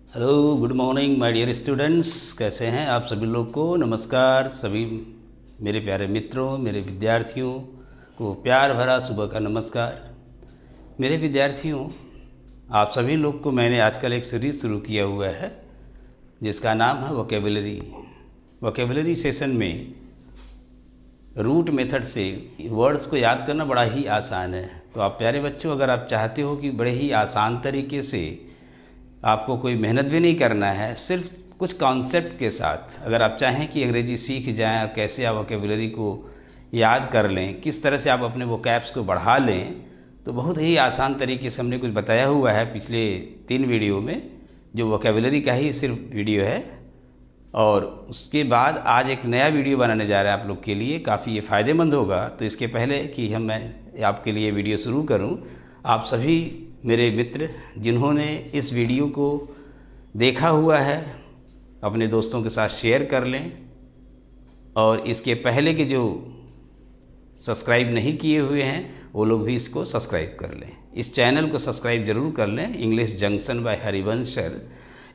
Hello, good morning my dear students. कैसे हैं आप सभी लोग को? नमस्कार। सभी मेरे प्यारे मित्रों, मेरे विद्यार्थियों को प्यार भरा सुबह का नमस्कार। मेरे विद्यार्थियों, आप सभी लोग को मैंने आजकल एक सीरीज़ शुरू किया हुआ है जिसका नाम है वोकेबुलरी। वोकेबुलरी सेशन में रूट मेथड से वर्ड्स को याद करना बड़ा ही आसान है। तो आप प्यारे बच्चों, अगर आप चाहते हो कि बड़े ही आसान तरीके से आपको कोई मेहनत भी नहीं करना है, सिर्फ कुछ कॉन्सेप्ट के साथ अगर आप चाहें कि अंग्रेज़ी सीख जाएं, आप कैसे आप वोकेबुलरी को याद कर लें, किस तरह से आप अपने वोकैब्स को बढ़ा लें, तो बहुत ही आसान तरीके से हमने कुछ बताया हुआ है पिछले 3 वीडियो में, जो वोकेबुलरी का ही सिर्फ वीडियो है। और उसके बाद आज एक नया वीडियो बनाने जा रहे हैं आप लोग के लिए, काफ़ी ये फ़ायदेमंद होगा। तो इसके पहले कि मैं आपके लिए वीडियो शुरू करूं, आप सभी मेरे मित्र जिन्होंने इस वीडियो को देखा हुआ है, अपने दोस्तों के साथ शेयर कर लें। और इसके पहले के जो सब्सक्राइब नहीं किए हुए हैं वो लोग भी इसको सब्सक्राइब कर लें। इस चैनल को सब्सक्राइब ज़रूर कर लें, English Junction by Harivansh sir.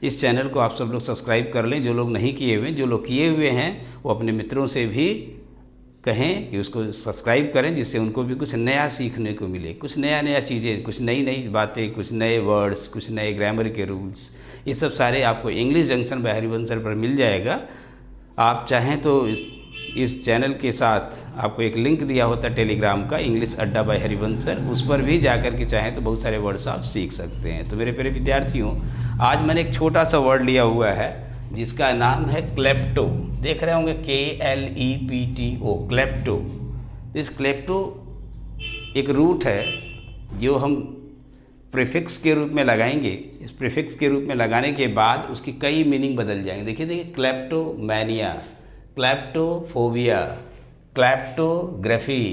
इस चैनल को आप सब लोग सब्सक्राइब कर लें, जो लोग नहीं किए हुए। जो लोग किए हुए हैं वो अपने मित्रों से भी कहें कि उसको सब्सक्राइब करें, जिससे उनको भी कुछ नया सीखने को मिले, कुछ नया चीज़ें, कुछ नई नई बातें, कुछ नए वर्ड्स, कुछ नए ग्रामर के रूल्स। ये सब सारे आपको English Junction by Harivansh sir पर मिल जाएगा। आप चाहें तो इस चैनल के साथ आपको एक लिंक दिया होता है टेलीग्राम का, इंग्लिश अड्डा बाय हरिवंश सर, उस पर भी जाकर के चाहें तो बहुत सारे वर्ड्स आप सीख सकते हैं। तो मेरे प्यारे विद्यार्थियों, आज मैंने एक छोटा सा वर्ड लिया हुआ है जिसका नाम है क्लेप्टो। देख रहे होंगे KLEPTO, क्लेप्टो। इस क्लेप्टो एक रूट है जो हम प्रीफिक्स के रूप में लगाएंगे। इस प्रीफिक्स के रूप में लगाने के बाद उसकी कई मीनिंग बदल जाएंगे। देखिए, क्लेप्टोमैनिया, क्लेप्टोफोबिया, क्लेप्टोग्राफी,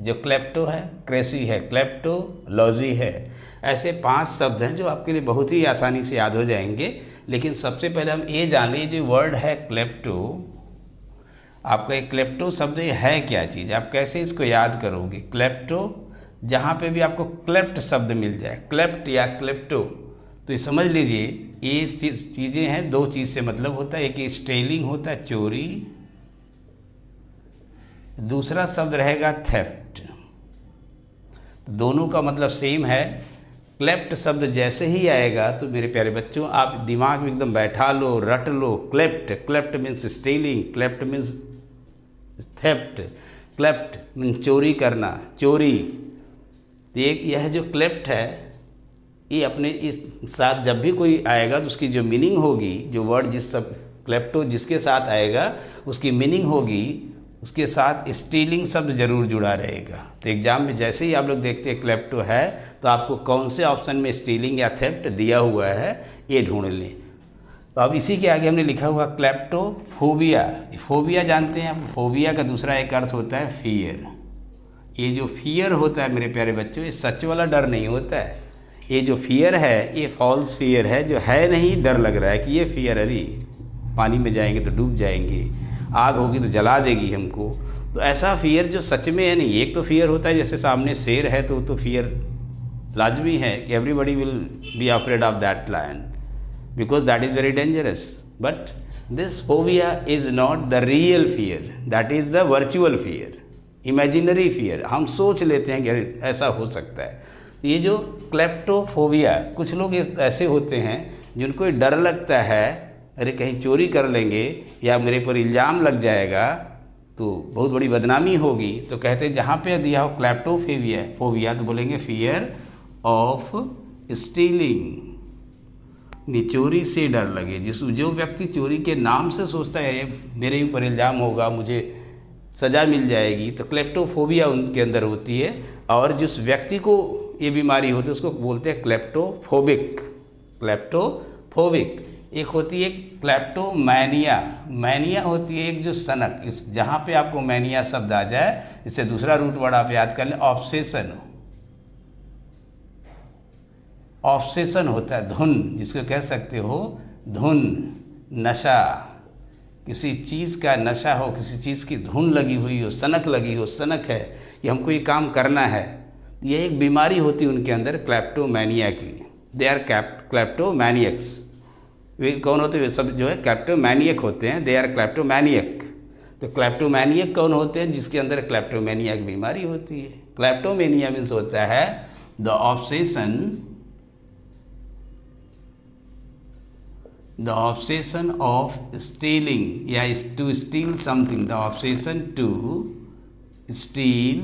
जो क्लेप्टो है क्रेसी है, क्लेप्टोलॉजी है। ऐसे 5 शब्द हैं जो आपके लिए बहुत ही आसानी से याद हो जाएंगे। लेकिन सबसे पहले हम ये जान लीजिए, जो वर्ड है क्लेप्टो, आपका एक क्लेप्टो शब्द है क्या चीज़, आप कैसे इसको याद करोगे। क्लेप्टो, जहाँ पे भी आपको क्लेप्ट शब्द मिल जाए, क्लेप्ट या क्लेप्टो, तो ये समझ लीजिए ये चीज़ें हैं। 2 चीज़ से मतलब होता है, एक स्टेलिंग होता है, चोरी, दूसरा शब्द रहेगा थेफ्ट। तो दोनों का मतलब सेम है। क्लेप्ट शब्द जैसे ही आएगा तो मेरे प्यारे बच्चों, आप दिमाग में एकदम बैठा लो, रट लो। Klept means stealing, klept means theft, klept means चोरी करना, चोरी। तो यह जो क्लेप्ट है, ये अपने इस साथ जब भी कोई आएगा तो उसकी जो मीनिंग होगी, जो वर्ड जिस सब क्लेप्टो जिसके साथ आएगा उसकी मीनिंग होगी, उसके साथ स्टीलिंग शब्द जरूर जुड़ा रहेगा। तो एग्जाम में जैसे ही आप लोग देखते हैं क्लेप्टो है, तो आपको कौन से ऑप्शन में स्टीलिंग या थेफ्ट दिया हुआ है ये ढूंढ लें। तो अब इसी के आगे हमने लिखा हुआ क्लेप्टोफोबिया। फोबिया जानते हैं आप, फोबिया का दूसरा एक अर्थ होता है फियर। ये जो फियर होता है मेरे प्यारे बच्चों, ये सच वाला डर नहीं होता है। ये जो फियर है ये फॉल्स फियर है, जो है नहीं, डर लग रहा है कि ये फियर, अरे पानी में जाएंगे तो डूब जाएंगे, आग होगी तो जला देगी हमको। तो ऐसा फियर जो सच में है नहीं। एक तो फियर होता है जैसे सामने शेर है तो फियर लाजमी है कि everybody will be afraid of that lion because that is very dangerous. But this phobia is not the real fear, that is the virtual fear, imaginary fear. हम सोच लेते हैं कि ऐसा हो सकता है। ये जो क्लेप्टोफोबिया, कुछ लोग ऐसे होते हैं जिनको डर लगता है, अरे कहीं चोरी कर लेंगे या मेरे पर इल्ज़ाम लग जाएगा तो बहुत बड़ी बदनामी होगी। तो कहते हैं जहाँ पे दिया हो क्लेप्टोफोबिया तो बोलेंगे फियर ऑफ स्टीलिंग, चोरी से डर लगे। जो व्यक्ति चोरी के नाम से सोचता है मेरे ऊपर इल्ज़ाम होगा, मुझे सज़ा मिल जाएगी, तो क्लेप्टोफोबिया उनके अंदर होती है। और जिस व्यक्ति को ये बीमारी होती है उसको बोलते हैं क्लेप्टोफोबिक। एक होती है क्लेप्टोमैनिया। मैनिया होती है एक जो सनक, इस जहाँ पे आपको मैनिया शब्द आ जाए, इससे दूसरा रूट वर्ड आप याद कर लें, ऑब्सेशन। ऑब्सेशन होता है धुन, जिसको कह सकते हो धुन, नशा। किसी चीज़ का नशा हो, किसी चीज़ की धुन लगी हुई हो, सनक लगी हो, सनक है कि हमको ये काम करना है, ये एक बीमारी होती है उनके अंदर, क्लेप्टोमैनिया की। They are क्लेप्टोमैनियक्स। वे कौन होते हैं? वे सब जो है क्लेप्टोमैनियक होते हैं, दे आर क्लेप्टोमैनियक। तो क्लेप्टोमैनियक कौन होते हैं? जिसके अंदर क्लेप्टोमेनिया की बीमारी होती है। क्लेप्टोमेनिया मीन्स होता है द ऑब्सेशन ऑफ स्टीलिंग या to steal something, the obsession to steal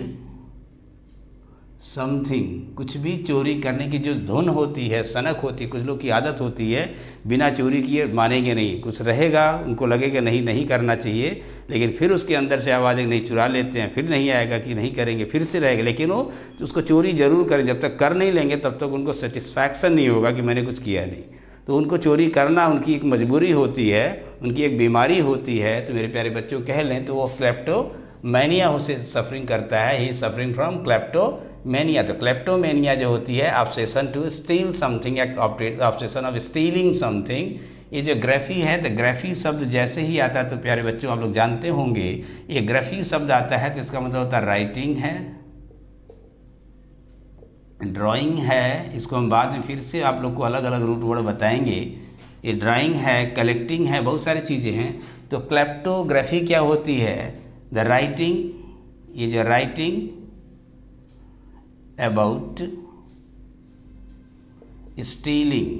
something. कुछ भी चोरी करने की जो धुन होती है, सनक होती है, कुछ लोग की आदत होती है, बिना चोरी किए मानेंगे नहीं। कुछ रहेगा, उनको लगेगा नहीं करना चाहिए, लेकिन फिर उसके अंदर से आवाज़ें नहीं, चुरा लेते हैं, फिर नहीं आएगा कि नहीं करेंगे, फिर से रहेगा, लेकिन वो उसको चोरी जरूर करें। जब तक कर नहीं लेंगे तब तक उनको सेटिस्फैक्शन नहीं होगा कि मैंने कुछ किया नहीं। तो उनको चोरी करना उनकी एक मजबूरी होती है, उनकी एक बीमारी होती है। तो मेरे प्यारे बच्चों कह लें तो वो क्लेप्टोमैनिया से सफरिंग करता है, ही सफरिंग फ्रॉम क्लेप्टोमैनिया। तो क्लेप्टोमैनिया जो होती है obsession to steal something, obsession of stealing something. ये जो ग्राफी है, तो ग्राफी शब्द जैसे ही आता है तो प्यारे बच्चों आप लोग जानते होंगे, ये ग्राफी शब्द आता है तो इसका मतलब होता है राइटिंग है, ड्राइंग है। इसको हम बाद में फिर से आप लोग को अलग अलग रूट वर्ड बताएंगे। ये ड्राइंग है, कलेक्टिंग है, बहुत सारी चीज़ें हैं। तो क्लेप्टोग्राफी क्या होती है? द राइटिंग, ये जो writing about stealing,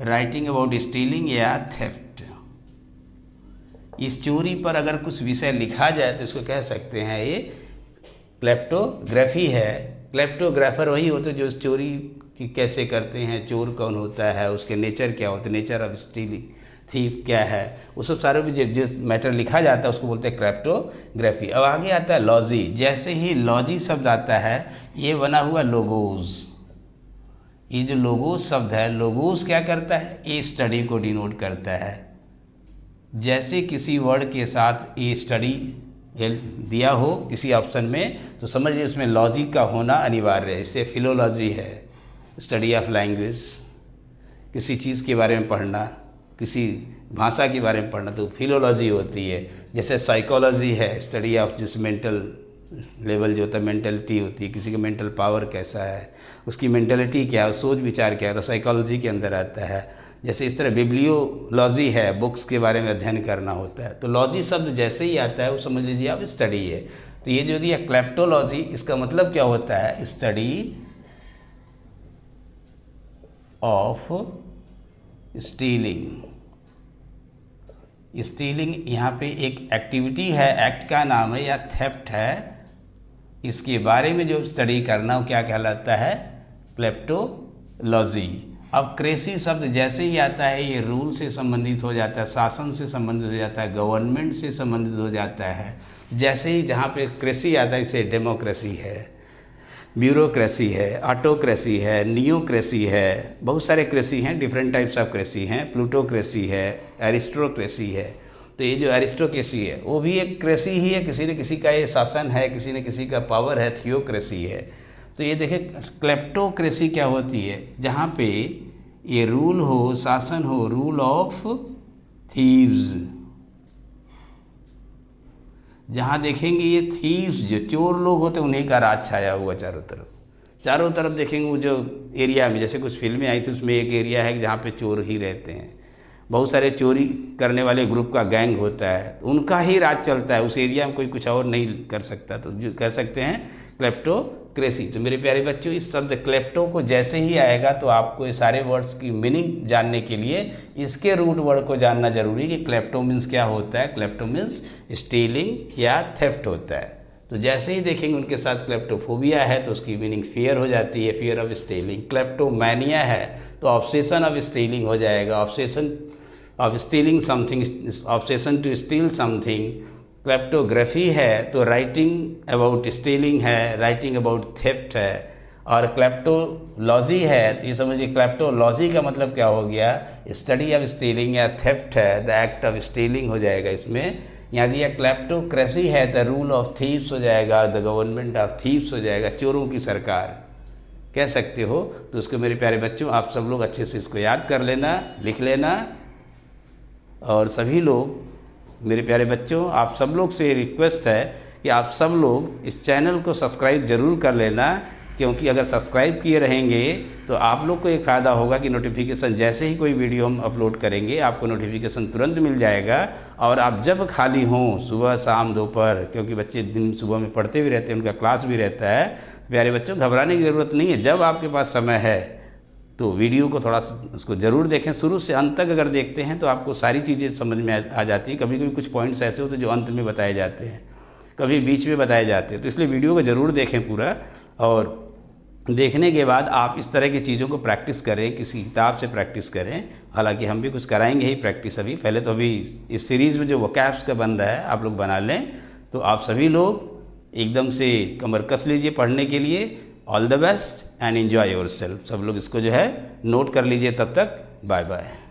writing about stealing या थेफ्ट। इस चोरी पर अगर कुछ विषय लिखा जाए तो इसको कह सकते हैं ये क्लेप्टोग्राफी है। क्लेप्टोग्राफर वही होते जो चोरी की कैसे करते हैं, चोर कौन होता है, उसके नेचर क्या होते हैं, नेचर ऑफ स्टीलिंग, थीफ क्या है, वो सब सारे भी जिस मैटर लिखा जाता है उसको बोलते हैं क्लेप्टोग्राफी। अब आगे आता है लॉजी। जैसे ही लॉजी शब्द आता है, ये बना हुआ लोगोस। ये जो लोगोस शब्द है, लोगोस क्या करता है? ये स्टडी को डिनोट करता है। जैसे किसी वर्ड के साथ ये स्टडी दिया हो किसी ऑप्शन में, तो समझ लीजिए उसमें लॉजिक का होना अनिवार्य है। इससे फिलोलॉजी है, स्टडी ऑफ लैंग्वेज, किसी चीज़ के बारे में पढ़ना, किसी भाषा के बारे में पढ़ना, तो फिलोलॉजी होती है। जैसे साइकोलॉजी है, स्टडी ऑफ जिस मेंटल लेवल जो होता है, मेंटलिटी होती है, किसी का मेंटल पावर कैसा है, उसकी मेंटलिटी क्या है, सोच विचार क्या है, तो साइकोलॉजी के अंदर आता है। जैसे इस तरह बिब्लियोलॉजी है, बुक्स के बारे में अध्ययन करना होता है। तो लॉजी शब्द जैसे ही आता है वो समझ लीजिए आप स्टडी है। तो ये जो दिया क्लेप्टोलॉजी, इसका मतलब क्या होता है? Study of stealing. स्टीलिंग यहाँ पे एक एक्टिविटी है, एक्ट का नाम है या थेफ्ट है। इसके बारे में जो स्टडी करना वो क्या कहलाता है? क्लेप्टोलॉजी। अब क्रेसी शब्द जैसे ही आता है, ये रूल से संबंधित हो जाता है, शासन से संबंधित हो जाता है, गवर्नमेंट से संबंधित हो जाता है। जैसे ही जहाँ पे क्रेसी आता है, इसे डेमोक्रेसी है, ब्यूरोक्रेसी है, ऑटोक्रेसी है, नियोक्रेसी है, बहुत सारे क्रेसी हैं, डिफरेंट टाइप्स ऑफ क्रेसी हैं, प्लूटोक्रेसी है, एरिस्टोक्रेसी है। तो ये जो एरिस्टोक्रेसी है वो भी एक क्रेसी ही है, किसी न किसी का ये शासन है, किसी न किसी का पावर है, थियोक्रेसी है। तो ये देखिए क्लेप्टोक्रेसी क्या होती है? जहाँ पे ये रूल हो, शासन हो, रूल ऑफ थीव्स। जहाँ देखेंगे ये थीव्स, जो चोर लोग होते हैं, उन्हीं का राज छाया हुआ चारों तरफ देखेंगे। वो जो एरिया में, जैसे कुछ फिल्में आई थी उसमें एक एरिया है जहाँ पे चोर ही रहते हैं, बहुत सारे चोरी करने वाले ग्रुप का गैंग होता है, तो उनका ही राज चलता है उस एरिया में, कोई कुछ और नहीं कर सकता। तो जो कह सकते हैं क्लेप्टोक्रेसी। तो मेरे प्यारे बच्चों, इस शब्द क्लेप्टो को जैसे ही आएगा तो आपको ये सारे वर्ड्स की मीनिंग जानने के लिए इसके रूट वर्ड को जानना जरूरी है कि क्लेप्टो मीन्स क्या होता है। क्लेप्टो मीन्स स्टीलिंग या थेफ्ट होता है। तो जैसे ही देखेंगे उनके साथ क्लेप्टोफोबिया है तो उसकी मीनिंग फियर हो जाती है, फियर ऑफ स्टीलिंग। क्लेप्टोमैनिया है तो ऑब्सेशन ऑफ स्टीलिंग हो जाएगा, obsession of stealing something, obsession to steal something. Kleptography है तो राइटिंग अबाउट स्टीलिंग है, राइटिंग अबाउट थेफ्ट है। और क्लेप्टोलॉजी है तो ये समझिए क्लेप्टोलॉजी का मतलब क्या हो गया? स्टडी ऑफ स्टीलिंग या थेफ्ट है, द एक्ट ऑफ स्टीलिंग हो जाएगा इसमें। यहाँ दिया क्लेप्टोक्रेसी है, द रूल ऑफ थीव्स हो जाएगा, द गवर्नमेंट ऑफ थीव्स हो जाएगा, चोरों की सरकार कह सकते हो। तो उसको मेरे प्यारे बच्चों आप सब लोग अच्छे से इसको याद कर लेना, लिख लेना। और सभी लोग मेरे प्यारे बच्चों, आप सब लोग से रिक्वेस्ट है कि आप सब लोग इस चैनल को सब्सक्राइब जरूर कर लेना, क्योंकि अगर सब्सक्राइब किए रहेंगे तो आप लोग को एक फ़ायदा होगा कि नोटिफिकेशन जैसे ही कोई वीडियो हम अपलोड करेंगे आपको नोटिफिकेशन तुरंत मिल जाएगा। और आप जब खाली हों, सुबह शाम दोपहर, क्योंकि बच्चे दिन सुबह में पढ़ते भी रहते हैं, उनका क्लास भी रहता है, प्यारे बच्चों घबराने की ज़रूरत नहीं है। जब आपके पास समय है तो वीडियो को थोड़ा उसको ज़रूर देखें। शुरू से अंत तक अगर देखते हैं तो आपको सारी चीज़ें समझ में आ जाती हैं। कभी कभी कुछ पॉइंट्स ऐसे होते हैं जो अंत में बताए जाते हैं, कभी बीच में बताए जाते हैं, तो इसलिए वीडियो को ज़रूर देखें पूरा। और देखने के बाद आप इस तरह की चीज़ों को प्रैक्टिस करें, किसी किताब से प्रैक्टिस करें। हालांकि हम भी कुछ कराएंगे ही प्रैक्टिस अभी, पहले तो अभी इस सीरीज़ में जो वोकैब्स का बन रहा है आप लोग बना लें। तो आप सभी लोग एकदम से कमर कस लीजिए पढ़ने के लिए। All the best and enjoy your self. सब लोग इसको जो है नोट कर लीजिए। तब तक बाय बाय।